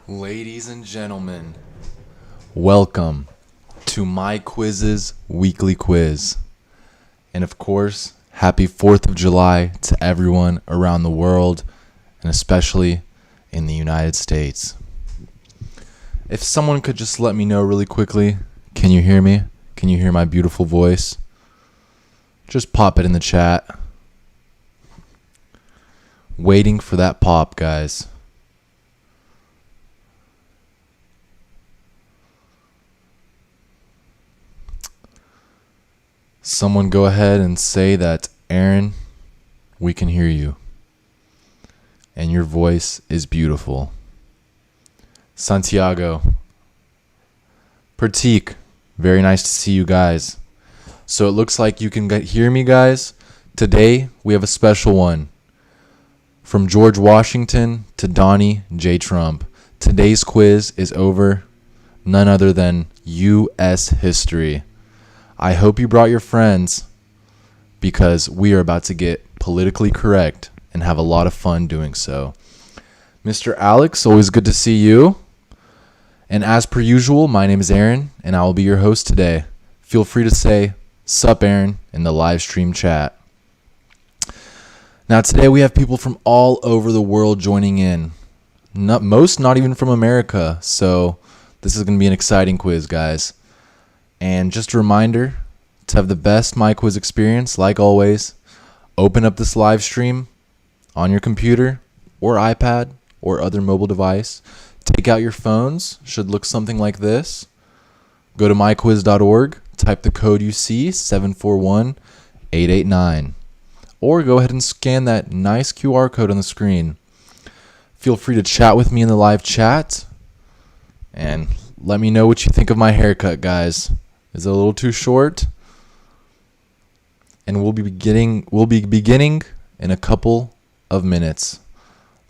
Ladies and gentlemen, welcome to My Quiz's weekly quiz. And of course, happy 4th of July to everyone around the world, and especially in the United States. If someone could just let me know really quickly, can you hear me? Can you hear my beautiful voice? Just pop it in the chat. Waiting for that pop, guys. Someone go ahead and say that, Aaron, we can hear you. And your voice is beautiful. Santiago. Pratik, very nice to see you guys. So it looks like you can hear me, guys. Today, we have a special one. From George Washington to Donnie J. Trump. Today's quiz is over none other than U.S. history. I hope you brought your friends because we are about to get politically correct and have a lot of fun doing so. Mr. Alex, always good to see you. And as per usual, my name is Aaron and I will be your host today. Feel free to say, "Sup, Aaron," in the live stream chat. Now today we have people from all over the world joining in. Not even from America, so this is going to be an exciting quiz, guys. And just a reminder, to have the best My Quiz experience, like always, open up this live stream on your computer or iPad or other mobile device. Take out your phones, should look something like this. Go to myquiz.org, type the code you see, 741889. Or go ahead and scan that nice QR code on the screen. Feel free to chat with me in the live chat. And let me know what you think of my haircut, guys. Is it a little too short? And we'll be beginning in a couple of minutes.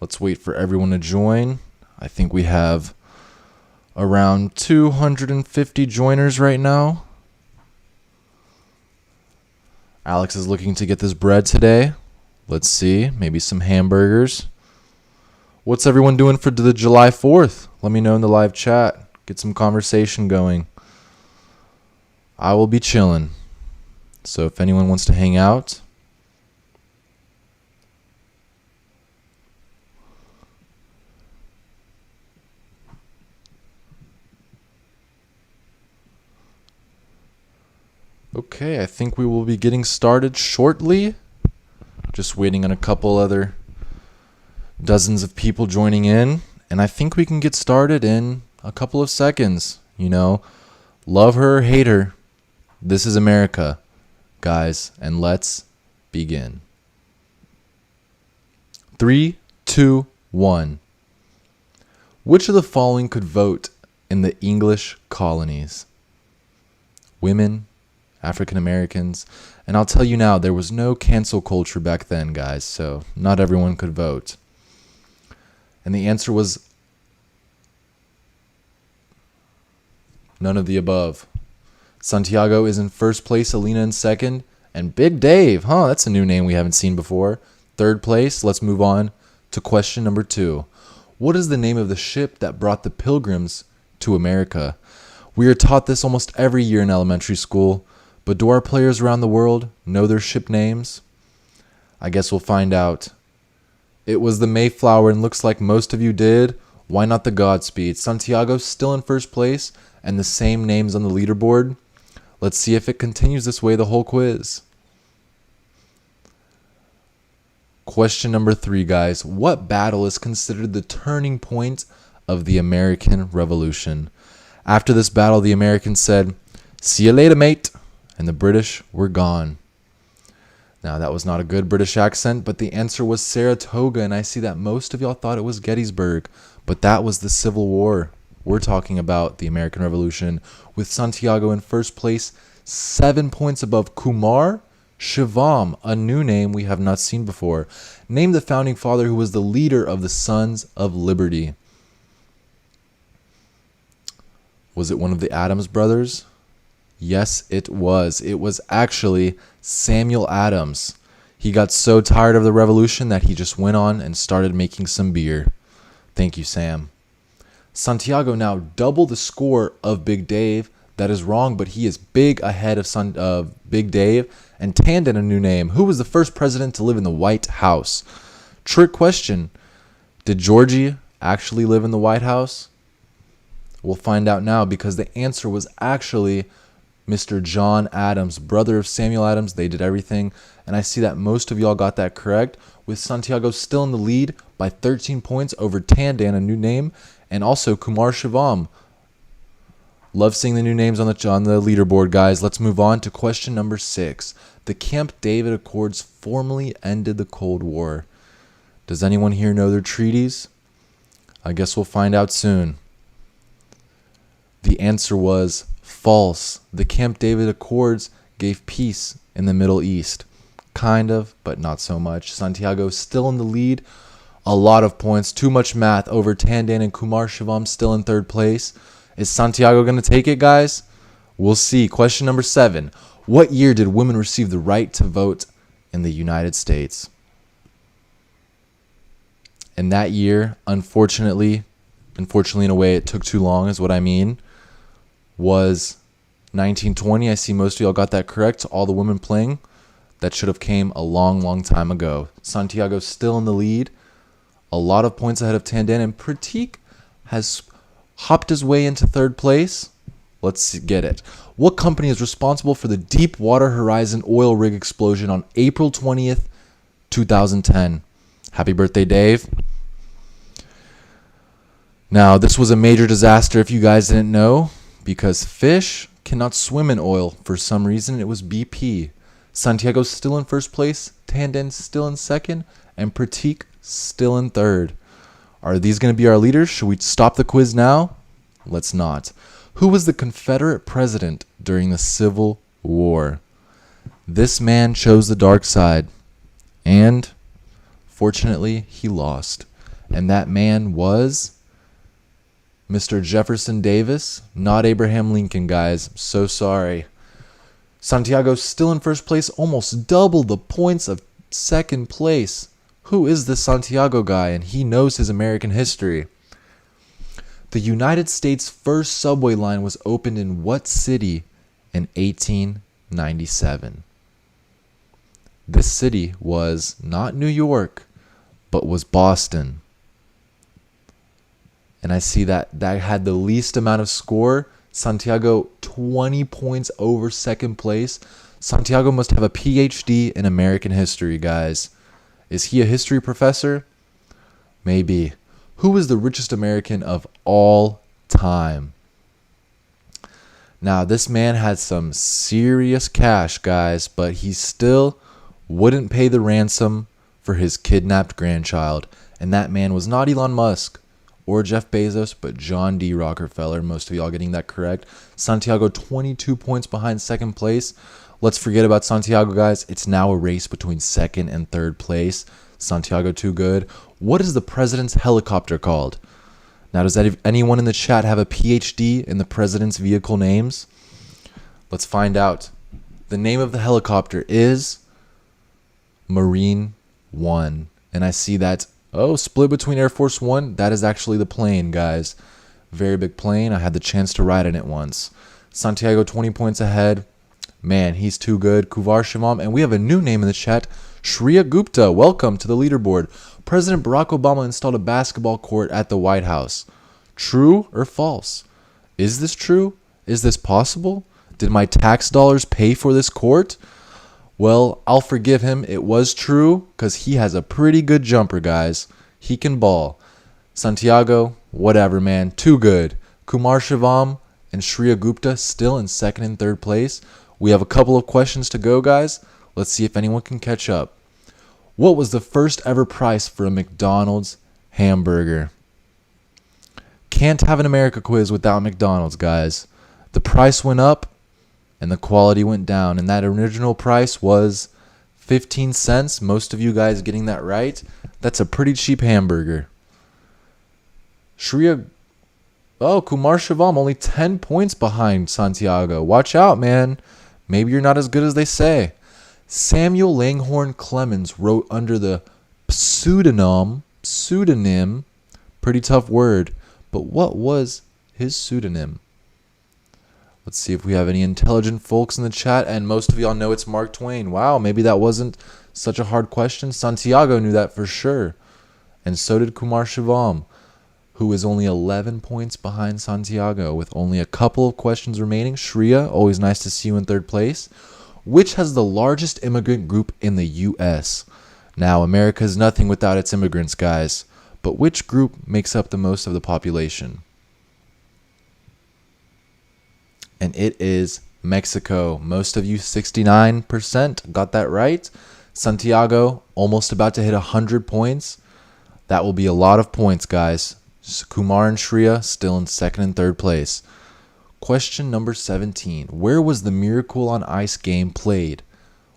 Let's wait for everyone to join. I think we have around 250 joiners right now. Alex is looking to get this bread today. Let's see, maybe some hamburgers. What's everyone doing for the July 4th? Let me know in the live chat. Get some conversation going. I will be chilling. So if anyone wants to hang out. Okay, I think we will be getting started shortly. Just waiting on a couple other dozens of people joining in. And I think we can get started in a couple of seconds. You know, love her or hate her. This is America, guys, and let's begin. 3, 2, 1. Which of the following could vote in the English colonies? Women, African Americans, and I'll tell you now, there was no cancel culture back then, guys, so not everyone could vote. And the answer was none of the above. Santiago is in first place, Alina in second, and Big Dave, that's a new name we haven't seen before. Third place. Let's move on to question number 2. What is the name of the ship that brought the Pilgrims to America? We are taught this almost every year in elementary school, but do our players around the world know their ship names? I guess we'll find out. It was the Mayflower, and looks like most of you did. Why not the Godspeed? Santiago's still in first place, and the same names on the leaderboard. Let's see if it continues this way the whole quiz. Question number 3, guys. What battle is considered the turning point of the American Revolution? After this battle, the Americans said, "See you later, mate," and the British were gone. Now, that was not a good British accent, but the answer was Saratoga, and I see that most of y'all thought it was Gettysburg, but that was the Civil War. We're talking about the American Revolution, with Santiago in first place, 7 points above Kumar Shivam, a new name we have not seen before. Name the founding father who was the leader of the Sons of Liberty. Was it one of the Adams brothers? Yes, it was. It was actually Samuel Adams. He got so tired of the revolution that he just went on and started making some beer. Thank you, Sam. Santiago now double the score of Big Dave. That is wrong, but he is big ahead of Big Dave. And Tandon, a new name. Who was the first president to live in the White House? Trick question. Did Georgie actually live in the White House? We'll find out now, because the answer was actually Mr. John Adams, brother of Samuel Adams. They did everything, and I see that most of y'all got that correct, with Santiago still in the lead by 13 points over Tandon, a new name, and also Kumar Shivam. Love seeing the new names on the leaderboard, guys. Let's move on to question number 6. The Camp David Accords formally ended the Cold War. Does anyone here know their treaties? I guess we'll find out soon. The answer was false. The Camp David Accords gave peace in the Middle East. Kind of, but not so much. Santiago still in the lead. A lot of points. Too much math over Tandon and Kumar Shivam still in third place. Is Santiago going to take it, guys? We'll see. Question number 7. What year did women receive the right to vote in the United States? And that year, unfortunately in a way it took too long is what I mean, was 1920. I see most of y'all got that correct. All the women playing. That should have came a long, long time ago. Santiago's still in the lead. A lot of points ahead of Tandon, and Pratik has hopped his way into third place. Let's get it. What company is responsible for the Deepwater Horizon oil rig explosion on April 20th, 2010? Happy birthday, Dave. Now, this was a major disaster if you guys didn't know, because fish cannot swim in oil. For some reason, it was BP. Santiago's still in first place, Tandon still in second, and Pratik still in third. Are these going to be our leaders? Should we stop the quiz now? Let's not. Who was the Confederate president during the Civil War? This man chose the dark side, and fortunately, he lost. And that man was Mr. Jefferson Davis, not Abraham Lincoln, guys. So sorry. Santiago's still in first place, almost double the points of second place. Who is this Santiago guy? And he knows his American history. The United States' first subway line was opened in what city in 1897? This city was not New York, but was Boston. And I see that had the least amount of score. Santiago 20 points over second place. Santiago must have a PhD in American history, guys. Is he a history professor? Maybe. Who is the richest American of all time? Now, this man had some serious cash, guys, but he still wouldn't pay the ransom for his kidnapped grandchild. And that man was not Elon Musk or Jeff Bezos, but John D. Rockefeller. Most of y'all getting that correct. Santiago 22 points behind second place. Let's forget about Santiago, guys. It's now a race between second and third place. Santiago too good. What is the president's helicopter called? Now, does anyone in the chat have a PhD in the president's vehicle names? Let's find out. The name of the helicopter is Marine One. And I see that, split between Air Force One. That is actually the plane, guys. Very big plane. I had the chance to ride in it once. Santiago 20 points ahead. Man, he's too good. Kumar Shivam. And we have a new name in the chat. Shreya Gupta. Welcome to the leaderboard. President Barack Obama installed a basketball court at the White House. True or false? Is this true? Is this possible? Did my tax dollars pay for this court? Well, I'll forgive him. It was true because he has a pretty good jumper, guys. He can ball. Santiago, whatever, man. Too good. Kumar Shivam and Shreya Gupta still in second and third place. We have a couple of questions to go, guys. Let's see if anyone can catch up. What was the first ever price for a McDonald's hamburger? Can't have an America quiz without McDonald's, guys. The price went up and the quality went down. And that original price was 15 cents. Most of you guys getting that right. That's a pretty cheap hamburger. Kumar Shivam only 10 points behind Santiago. Watch out, man. Maybe you're not as good as they say. Samuel Langhorne Clemens wrote under the pseudonym, pretty tough word, but but what was his pseudonym? Let's see if we have any intelligent folks in the chat, and most of y'all know it's Mark Twain. Wow, maybe that wasn't such a hard question. Santiago knew that for sure, and so did Kumar Shivam, who is only 11 points behind Santiago with only a couple of questions remaining. Shreya, always nice to see you in third place. Which has the largest immigrant group in the U.S.? Now, America is nothing without its immigrants, guys, but which group makes up the most of the population? And it is Mexico. Most of you, 69%, got that right. Santiago, almost about to hit 100 points. That will be a lot of points, guys. Kumar and Shreya still in second and third place. Question number 17. Where was the Miracle on Ice game played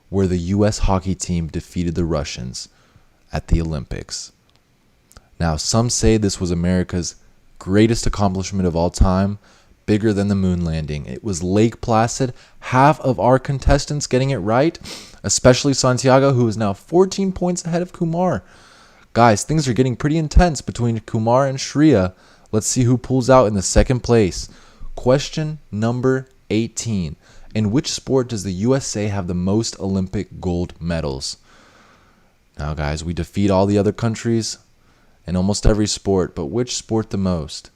where the U.S. hockey team defeated the Russians at the Olympics? Now, some say this was America's greatest accomplishment of all time, bigger than the moon landing. It was Lake Placid. Half of our contestants getting it right, especially Santiago, who is now 14 points ahead of Kumar. Guys, things are getting pretty intense between Kumar and Shreya. Let's see who pulls out in the second place. Question number 18. In which sport does the USA have the most Olympic gold medals? Now, guys, we defeat all the other countries in almost every sport, but which sport the most?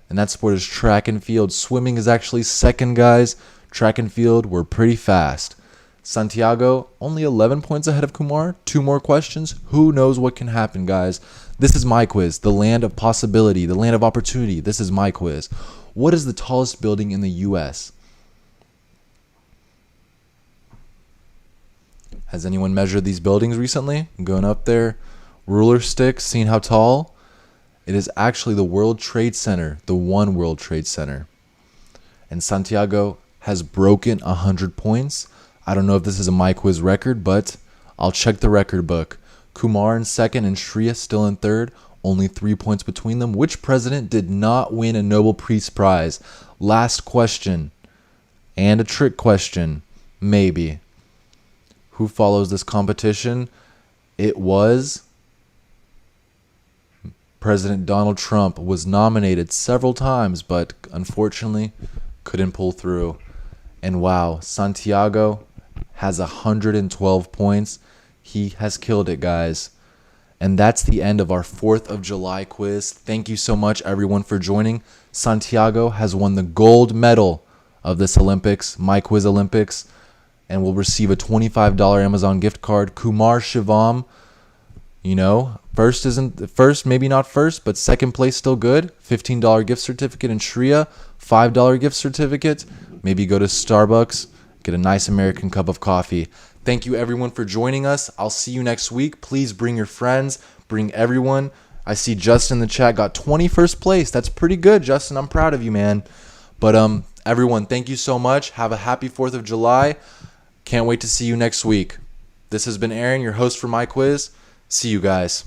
And that sport is track and field. Swimming is actually second, guys. Track and field, we're pretty fast. Santiago, only 11 points ahead of Kumar. 2 more questions. Who knows what can happen, guys? This is my quiz. The land of possibility, the land of opportunity. This is my quiz. What is the tallest building in the U.S.? Has anyone measured these buildings recently? Going up there, ruler stick, seeing how tall? It is actually the World Trade Center, the One World Trade Center. And Santiago has broken 100 points. I don't know if this is a My Quiz record, but I'll check the record book. Kumar in second and Shreya still in third. Only 3 points between them. Which president did not win a Nobel Peace Prize? Last question. And a trick question. Maybe. Who follows this competition? It was President Donald Trump. Was nominated several times, but unfortunately couldn't pull through. And wow, Santiago has 112 points. He has killed it, guys. And that's the end of our 4th of July quiz. Thank you so much, everyone, for joining. Santiago has won the gold medal of this Olympics, My Quiz Olympics, and will receive a $25 Amazon gift card. Kumar Shivam, first, maybe not first, but second place still good. $15 gift certificate. And Shreya, $5 gift certificate. Maybe go to Starbucks, get a nice American cup of coffee. Thank you, everyone, for joining us. I'll see you next week. Please bring your friends, bring everyone. I see Justin in the chat got 21st place. That's pretty good, Justin. I'm proud of you, man. But everyone, thank you so much. Have a happy 4th of July. Can't wait to see you next week. This has been Aaron, your host for My Quiz. See you guys.